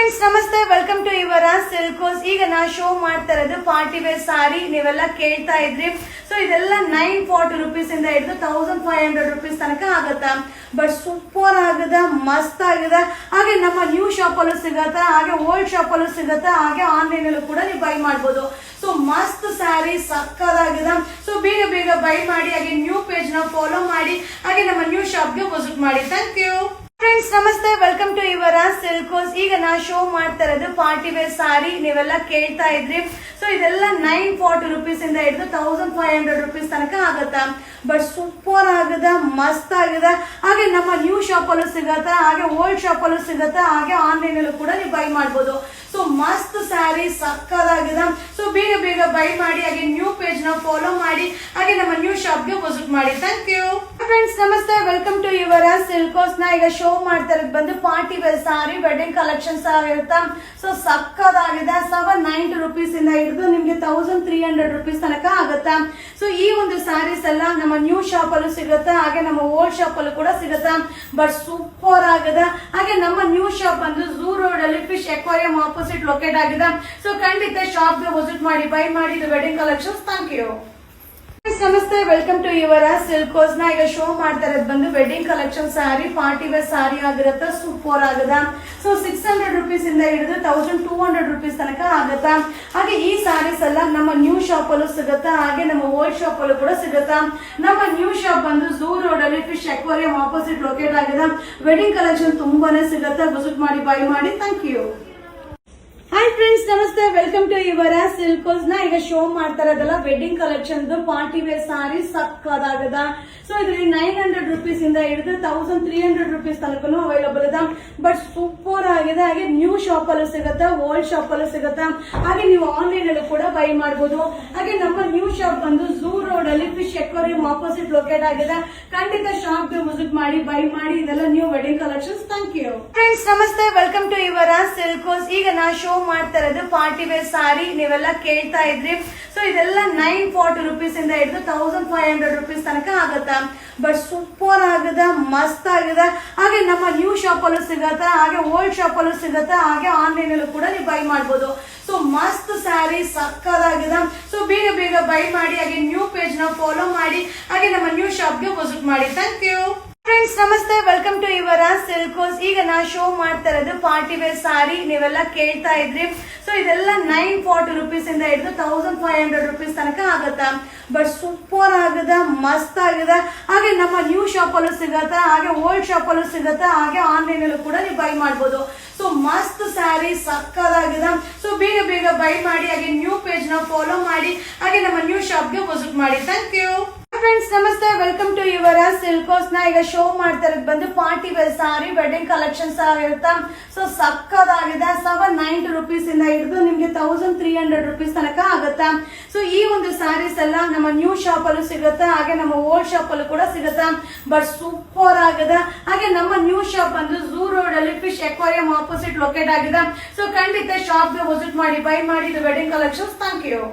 Friends ನಮಸ್ತೆ, welcome to your Silkos. ಈಗ ನಾ ಶೋ ಮಾಡ್ತಾ ಇರೋದು ಪಾರ್ಟಿ ವೇರ್ ಸಾರಿ. ನೀವೆಲ್ಲ ಕೇಳ್ತಾ ಇದ್ರಿ. ಸೊ ಇದೆಲ್ಲ 940 rupees ಇಂದ ಹಿಡಿದು 1500 rupees ತನಕ ಆಗತ್ತಾ. ಬಟ್ ಸೂಪರ್ ಆಗದ, ಮಸ್ತ್ ಆಗದ. ಹಾಗೆ ನಮ್ಮ ನ್ಯೂ ಶಾಪ್ ಅಲ್ಲೂ ಸಿಗತ್ತಾ, ಹಾಗೆ ಓಲ್ಡ್ ಶಾಪ್ ಅಲ್ಲೂ ಸಿಗತ್ತಾ, ಹಾಗೆ ಆನ್ಲೈನ್ ಅಲ್ಲೂ ಕೂಡ ನೀವು ಬೈ ಮಾಡಬಹುದು. ಸೊ ಮಸ್ತ್ ಸ್ಯಾರಿ, ಸಕ್ಕದಾಗಿದೆ. ಸೊ ಬೇಗ ಬೇಗ ಬೈ ಮಾಡಿ, ಹಾಗೆ ನ್ಯೂ ಪೇಜ್ ನ ಫಾಲೋ ಮಾಡಿ, ಹಾಗೆ ನಮ್ಮ ನ್ಯೂ ಶಾಪ್ ಗೆ ವಿಸಿಟ್ ಮಾಡಿ. Thank you. ಫ್ರೆಂಡ್ಸ್ ನಮಸ್ತೆ, ವೆಲ್ಕಮ್ ಟು ಯುವರ ಸಿಲ್ಕೋಸ್. ಈಗ ನಾ ಶೋ ಮಾಡ್ತಾ ಇರೋದು ಪಾರ್ಟಿ ವೇರ್ ಸಾರಿ. ನೀವೆಲ್ಲ ಕೇಳ್ತಾ ಇದ್ರಿ. ಸೊ ಇದೆಲ್ಲ 940 rupees ಇಂದ ಹಿಡಿದು 1500 rupees ತನಕ ಆಗತ್ತಾ. ಬಟ್ ಸೂಪರ್ ಆಗದ, ಮಸ್ತ್ ಆಗದ. ಹಾಗೆ ನಮ್ಮ ನ್ಯೂ ಶಾಪ್ ಅಲ್ಲೂ ಸಿಗತ್ತಾ, ಹಾಗೆ ಓಲ್ಡ್ ಶಾಪ್ ಅಲ್ಲೂ ಸಿಗತ್ತಾ, ಹಾಗೆ ಆನ್ಲೈನ್ ಅಲ್ಲೂ ಕೂಡ ನೀವು ಬೈ ಮಾಡಬಹುದು. ಸೊ ಮಸ್ತ್ ಸ್ಯಾರಿ, ಸಕ್ಕದಾಗಿದೆ. ಸೊ ಬೇಗ ಬೇಗ ಬೈ ಮಾಡಿ, ಹಾಗೆ ನ್ಯೂ ಪೇಜ್ ನ ಫಾಲೋ ಮಾಡಿ, ಹಾಗೆ ನಮ್ಮ ನ್ಯೂ ಶಾಪ್ ಗೆ ವಿಸಿಟ್ ಮಾಡಿ. Thank you. ಫ್ರೆಂಡ್ಸ್ ನಮಸ್ತೆ, ವೆಲ್ಕಮ್ ಟು ಯುವರ ಸಿಲ್ಕೋಸ್. ನಾ ಈಗ ಶೋ ಮಾಡ್ತಾ ಇರೋದು ಬಂದು party wear sari, wedding collections ಆಗಿರುತ್ತಾ. ಸೊ ಸಕ್ಕದಾಗಿದೆ. 790 rupees ಇಂದ ಹಿಡಿದು ನಿಮ್ಗೆ 1300 rupees ತನಕ ಆಗುತ್ತಾ. ಸೊ ಈ ಒಂದು ಸ್ಯಾರೀಸ್ ಎಲ್ಲ ನಮ್ಮ ನ್ಯೂ ಶಾಪ್ ಅಲ್ಲೂ ಸಿಗುತ್ತಾ, ಹಾಗೆ ನಮ್ಮ ಓಲ್ಡ್ ಶಾಪ್ ಅಲ್ಲೂ ಕೂಡ ಸಿಗುತ್ತಾ. ಬಟ್ ಸೂಪರ್ ಆಗದ. ಹಾಗೆ ನಮ್ಮ ನ್ಯೂ ಶಾಪ್ ಬಂದು ಝೂ ರೋಡ್ ಅಲ್ಲಿ ಫಿಶ್ ಎಕ್ವಾರಿಯಂ ಆಪೋಸಿಟ್ ಲೊಕೇಟ್ ಆಗಿದೆ. ಸೊ ಖಂಡಿತ ಶಾಪ್ ಗೆ ವಿಸಿಟ್ ಮಾಡಿ, ಬೈ ಮಾಡಿ ಇದು ವೆಡ್ಡಿಂಗ್ ಕಲೆಕ್ಷನ್ಸ್. Thank you. ನಮಸ್ತೆ, ವೆಲ್ಕಮ್ ಟು ಯುವರ ಸಿಲ್ಕೋಸ್. ನಾ ಈಗ ಶೋ ಮಾಡ್ತಾ ಇರೋದು ಬಂದು wedding collection sari, party wear sari ಆಗಿರುತ್ತೆ. ಸೂಪರ್ ಆಗದ. ಸೊ 600 rupees ಇಂದ ಹಿಡಿದು 1200 rupees ತನಕ ಆಗತ್ತಾ. ಹಾಗೆ ಈ ಸಾರೀಸ್ ಎಲ್ಲ ನಮ್ಮ ನ್ಯೂ ಶಾಪ್ ಅಲ್ಲೂ ಸಿಗುತ್ತಾ, ಹಾಗೆ ನಮ್ಮ ಓಲ್ಡ್ ಶಾಪ್ ಅಲ್ಲೂ ಕೂಡ ಸಿಗುತ್ತಾ. ನಮ್ಮ ನ್ಯೂ ಶಾಪ್ ಬಂದು ಝೂ ರೋಡ್ ಅಲ್ಲಿ ಫಿಶ್ ಎಕ್ವಾರಿಯಂ ಆಪೋಸಿಟ್ ಲೊಕೇಟ್ ಆಗಿದೆ. ವೆಡ್ಡಿಂಗ್ ಕಲೆಕ್ಷನ್ ತುಂಬಾನೇ ಸಿಗುತ್ತೆ. ವಿಸಿಟ್ ಮಾಡಿ, ಬೈ ಮಾಡಿ. Thank you. ಹಾಯ್ ಫ್ರೆಂಡ್ಸ್ ನಮಸ್ತೆ, ವೆಲ್ಕಮ್ ಟು ಯುವರ ಸಿಲ್ಕೋಸ್. ನಾ ಈಗ ಶೋ ಮಾಡ್ತಾ ಇರೋದಲ್ಲ wedding collection party wear sari, ಸಕ್ಕದಾಗದ. ಸೊ ಇದ್ರಲ್ಲಿ 900 rupees ಇಂದ ಹಿಡಿದು 1300 rupees ತನಕ ಅವೈಲಬಲ್ ಇದೆ. ಬಟ್ ಸೂಪರ್ ಆಗಿದೆ. ಹಾಗೆ ನ್ಯೂ ಶಾಪ್ ಅಲ್ಲೂ ಸಿಗುತ್ತೆ, ಓಲ್ಡ್ ಶಾಪ್ ಅಲ್ಲೂ ಸಿಗುತ್ತೆ, ಹಾಗೆ ನೀವು ಆನ್ಲೈನ್ ಅಲ್ಲೂ ಕೂಡ ಬೈ ಮಾಡಬಹುದು. ಹಾಗೆ ನಮ್ಮ ನ್ಯೂ ಶಾಪ್ ಬಂದು ಝೂ ರೋಡ್ ಅಲ್ಲಿ ಫಿಶ್ ಎಕ್ವಾರಿಯಂ ಆಪೋಸಿಟ್ ಲೊಕೇಟ್ ಆಗಿದೆ. ಖಂಡಿತ ಶಾಪ್ ಗೆ ವಿಸಿಟ್ ಮಾಡಿ, ಬೈ ಮಾಡಿ. ಇದೆಲ್ಲ new wedding collections. Thank you. Friends ನಮಸ್ತೆ, ವೆಲ್ಕಮ್ ಟು ಯುವರ ಸಿಲ್ಕೋಸ್. ಈಗ ನಾ ಶೋ ಮಾಡ್ತಾ ಇರೋದು ಪಾರ್ಟಿ ವೇರ್ ಸಾರಿ. ನೀವೆಲ್ಲ ಕೇಳ್ತಾ ಇದ್ರಿ. ಸೊ ಇದೆಲ್ಲ 940 rupees ಇಂದ ಹಿಡಿದು 1500 rupees ತನಕ ಆಗತ್ತಾ. ಬಟ್ ಸೂಪರ್ ಆಗದ, ಮಸ್ತ್ ಆಗದ. ಹಾಗೆ ನಮ್ಮ ನ್ಯೂ ಶಾಪ್ ಅಲ್ಲೂ ಸಿಗತ್ತಾ, ಹಾಗೆ ಓಲ್ಡ್ ಶಾಪ್ ಅಲ್ಲೂ ಸಿಗತ್ತಾ, ಹಾಗೆ ಆನ್ಲೈನ್ ಅಲ್ಲೂ ಕೂಡ ನೀವು ಬೈ ಮಾಡಬಹುದು. ಸೊ ಮಸ್ತ್ ಸ್ಯಾರಿ, ಸಕ್ಕದಾಗಿದೆ. ಸೊ ಬೇಗ ಬೇಗ ಬೈ ಮಾಡಿ, ಹಾಗೆ ನ್ಯೂ ಪೇಜ್ ನ ಫಾಲೋ ಮಾಡಿ, ಹಾಗೆ ನಮ್ಮ ನ್ಯೂ ಶಾಪ್ ಗೆ ವಿಸಿಟ್ ಮಾಡಿ. Thank you. ಫ್ರೆಂಡ್ಸ್ ನಮಸ್ತೆ, ವೆಲ್ಕಮ್ ಟು ಯುವರ ಸಿಲ್ಕೋಸ್. ಈಗ ನಾ ಶೋ ಮಾಡ್ತಾ ಇರೋದು ಪಾರ್ಟಿ ವೇರ್ ಸಾರಿ. ನೀವೆಲ್ಲ ಕೇಳ್ತಾ ಇದ್ರಿ. ಸೊ ಇದೆಲ್ಲ 940 rupees ಇಂದ ಹಿಡಿದು 1500 rupees ತನಕ ಆಗತ್ತಾ. ಬಟ್ ಸೂಪರ್ ಆಗದ, ಮಸ್ತ್ ಆಗದ. ಹಾಗೆ ನಮ್ಮ ನ್ಯೂ ಶಾಪ್ ಅಲ್ಲೂ ಸಿಗತ್ತಾ, ಹಾಗೆ ಓಲ್ಡ್ ಶಾಪ್ ಅಲ್ಲೂ ಸಿಗತ್ತಾ, ಹಾಗೆ ಆನ್ಲೈನ್ ಅಲ್ಲೂ ಕೂಡ ನೀವು ಬೈ ಮಾಡಬಹುದು. ಸೊ ಮಸ್ತ್ ಸ್ಯಾರಿ, ಸಕ್ಕದಾಗಿದೆ. ಸೊ ಬೇಗ ಬೇಗ ಬೈ ಮಾಡಿ, ಹಾಗೆ ನ್ಯೂ ಪೇಜ್ ನ ಫಾಲೋ ಮಾಡಿ, ಹಾಗೆ ನಮ್ಮ ನ್ಯೂ ಶಾಪ್ ಗೆ ವಿಸಿಟ್ ಮಾಡಿ. Thank you. ಫ್ರೆಂಡ್ಸ್ ನಮಸ್ತೆ, ವೆಲ್ಕಮ್ ಟು ಯುವರ ಸಿಲ್ಕೋಸ್. ನಾ ಈಗ ಶೋ ಮಾಡ್ತಾ ಇರೋದು ಬಂದು party wear sari, wedding collections ಆಗಿರುತ್ತಾ. ಸೊ ಸಕ್ಕದಾಗಿದೆ. 790 rupees ಇಂದ ಹಿಡಿದು ನಿಮ್ಗೆ 1300 rupees ತನಕ ಆಗುತ್ತಾ. ಸೊ ಈ ಒಂದು ಸ್ಯಾರೀಸ್ ಎಲ್ಲ ನಮ್ಮ ನ್ಯೂ ಶಾಪ್ ಅಲ್ಲೂ ಸಿಗುತ್ತಾ, ಹಾಗೆ ನಮ್ಮ ಓಲ್ಡ್ ಶಾಪ್ ಅಲ್ಲೂ ಕೂಡ ಸಿಗುತ್ತಾ. ಬಟ್ ಸೂಪರ್ ಆಗದ. ಹಾಗೆ ನಮ್ಮ ನ್ಯೂ ಶಾಪ್ ಬಂದು ಝೂ ರೋಡ್ ಅಲ್ಲಿ ಫಿಶ್ ಎಕ್ವಾರಿಯಂ ಆಪೋಸಿಟ್ ಲೊಕೇಟ್ ಆಗಿದೆ. ಸೊ ಖಂಡಿತ ಶಾಪ್ ಗೆ ವಿಸಿಟ್ ಮಾಡಿ, ಬೈ ಮಾಡಿ ಇದು ವೆಡ್ಡಿಂಗ್ ಕಲೆಕ್ಷನ್ಸ್. Thank you.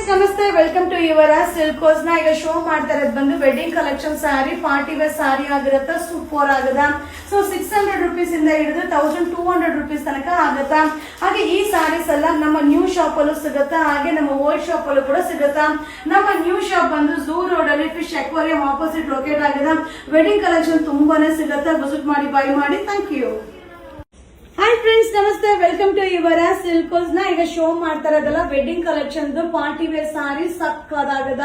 ನಮಸ್ತೆ, ವೆಲ್ಕಮ್ ಟು ಯುವರ ಸಿಲ್ಕೋಸ್. ನಾ ಈಗ ಶೋ ಮಾಡ್ತಾ ಇರೋದು ಬಂದು wedding collection sari, party wear sari ಆಗಿರುತ್ತೆ. ಸೂಪರ್ ಆಗದ. ಸೊ 600 rupees ಇಂದ ಹಿಡಿದು 1200 rupees ತನಕ ಆಗತ್ತಾ. ಹಾಗೆ ಈ ಸಾರೀಸ್ ಎಲ್ಲ ನಮ್ಮ ನ್ಯೂ ಶಾಪ್ ಅಲ್ಲೂ ಸಿಗುತ್ತಾ, ಹಾಗೆ ನಮ್ಮ ಓಲ್ಡ್ ಶಾಪ್ ಅಲ್ಲೂ ಕೂಡ ಸಿಗುತ್ತಾ. ನಮ್ಮ ನ್ಯೂ ಶಾಪ್ ಬಂದು ಝೂ ರೋಡ್ ಅಲ್ಲಿ ಫಿಶ್ ಎಕ್ವಾರಿಯಂ ಆಪೋಸಿಟ್ ಲೊಕೇಟ್ ಆಗಿದೆ. ವೆಡ್ಡಿಂಗ್ ಕಲೆಕ್ಷನ್ ತುಂಬಾನೇ ಸಿಗುತ್ತೆ. ವಿಸಿಟ್ ಮಾಡಿ, ಬೈ ಮಾಡಿ. Thank you. ಹಾಯ್ ಫ್ರೆಂಡ್ಸ್ ನಮಸ್ತೆ, ವೆಲ್ಕಮ್ ಟು ಯುವರ ಸಿಲ್ಕೋಸ್. ನಾ ಈಗ ಶೋ ಮಾಡ್ತಾ ಇರೋದಲ್ಲ wedding collection party wear sari, ಸಕ್ಕದಾಗದ.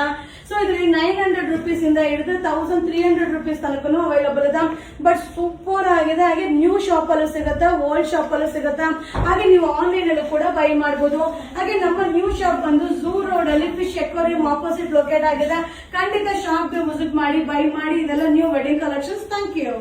ಸೊ ಇದ್ರಲ್ಲಿ 900 rupees ಇಂದ ಹಿಡಿದು 1300 rupees ತನಕ ಅವೈಲಬಲ್ ಇದೆ. ಬಟ್ ಸೂಪರ್ ಆಗಿದೆ. ಹಾಗೆ ನ್ಯೂ ಶಾಪ್ ಅಲ್ಲೂ ಸಿಗುತ್ತೆ, ಓಲ್ಡ್ ಶಾಪ್ ಅಲ್ಲೂ ಸಿಗುತ್ತೆ, ಹಾಗೆ ನೀವು ಆನ್ಲೈನ್ ಅಲ್ಲೂ ಕೂಡ ಬೈ ಮಾಡಬಹುದು. ಹಾಗೆ ನಮ್ಮ ನ್ಯೂ ಶಾಪ್ ಬಂದು ಝೂ ರೋಡ್ ಅಲ್ಲಿ ಫಿಶ್ ಎಕ್ವಾರಿಯಂ ಆಪೋಸಿಟ್ ಲೊಕೇಟ್ ಆಗಿದೆ. ಖಂಡಿತ ಶಾಪ್ ಗೆ ವಿಸಿಟ್ ಮಾಡಿ, ಬೈ ಮಾಡಿ. ಇದೆಲ್ಲ new wedding collections. Thank you.